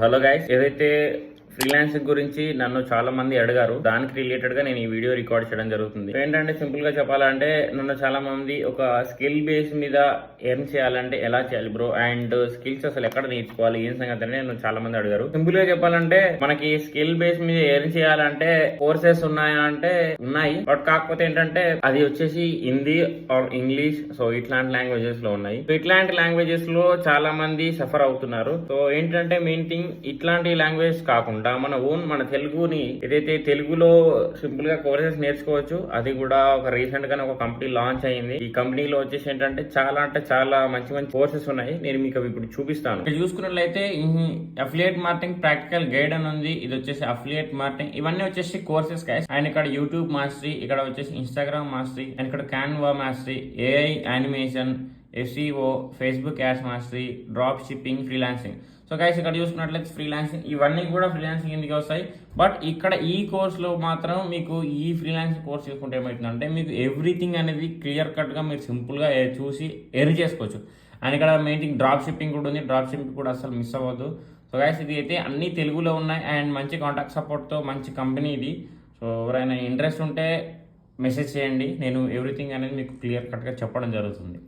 Hello guys, ఏదైతే freelancing గురించి నన్ను చాలా మంది అడిగారు, దానికి రిలేటెడ్ గా నేను ఈ వీడియో రికార్డ్ చేయడం జరుగుతుంది. ఏంటంటే సింపుల్ గా చెప్పాలంటే నన్ను చాలా మంది ఒక స్కిల్ బేస్ మీద ఎర్న్ చేయాలంటే ఎలా చేయాలి బ్రో, అండ్ స్కిల్స్ అసలు ఎక్కడ నేర్చుకోవాలి, ఏం సంగతి అని నన్ను చాలా మంది అడిగారు. సింపుల్ గా చెప్పాలంటే మనకి స్కిల్ బేస్ మీద ఎర్న్ చేయాలంటే కోర్సెస్ ఉన్నాయా అంటే ఉన్నాయి, బట్ కాకపోతే ఏంటంటే అది వచ్చేసి హిందీ ఆర్ ఇంగ్లీష్, సో ఇట్లాంటి లాంగ్వేజెస్ లో ఉన్నాయి. సో ఇట్లాంటి లాంగ్వేజెస్ లో చాలా మంది సఫర్ అవుతున్నారు. సో ఏంటంటే మెయిన్ థింగ్ ఇట్లాంటి లాంగ్వేజ్ కాకుండా మన తెలుగుని ఏదైతే తెలుగులో సింపుల్ గా కోర్సెస్ నేర్చుకోవచ్చు. అది కూడా ఒక రీసెంట్ గానే ఒక కంపెనీ లాంచ్ అయింది. ఈ కంపెనీలో వచ్చేసి ఏంటంటే చాలా మంచి మంచి కోర్సెస్ ఉన్నాయి. నేను మీకు అవి ఇప్పుడు చూపిస్తాను. ఇక్కడ చూసుకున్నట్లయితే అఫిలియేట్ మార్కెటింగ్ ప్రాక్టికల్ గైడ్ అని ఉంది. ఇది వచ్చేసి అఫిలియేట్ మార్కెటింగ్, ఇవన్నీ వచ్చేసి కోర్సెస్ గైస్. అండ్ ఇక్కడ యూట్యూబ్ మాస్టరీ, ఇక్కడ వచ్చేసి ఇన్స్టాగ్రామ్ మాస్టరీ, అండ్ ఇక్కడ Canva mastery, AI animation, SEO, Facebook ads mastery, drop shipping, freelancing. So guys ఇక్కడ చూసుకున్నట్లయితే ఫ్రీలాన్సింగ్, ఇవన్నీ కూడా ఫ్రీలాన్సింగ్ కిందకి వస్తాయి. బట్ ఇక్కడ ఈ కోర్సులో మాత్రం మీకు ఈ ఫ్రీలాన్సింగ్ కోర్స్ తీసుకుంటే ఏమవుతుందంటే మీకు ఎవ్రీథింగ్ అనేది క్లియర్ కట్గా మీరు సింపుల్గా చూసి ఎర్న్ చేసుకోవచ్చు. అండ్ ఇక్కడ మెయిన్ థింగ్ డ్రాప్ షిప్పింగ్ కూడా ఉంది. డ్రాప్ షిప్పింగ్ కూడా అసలు మిస్ అవ్వద్దు. సో గైస్ ఇది అయితే అన్ని తెలుగులో ఉన్నాయి అండ్ మంచి కాంటాక్ట్ సపోర్ట్తో మంచి కంపెనీ ఇది. సో ఎవరైనా ఇంట్రెస్ట్ ఉంటే మెసేజ్ చేయండి, నేను ఎవ్రీథింగ్ అనేది మీకు క్లియర్ కట్గా చెప్పడం జరుగుతుంది.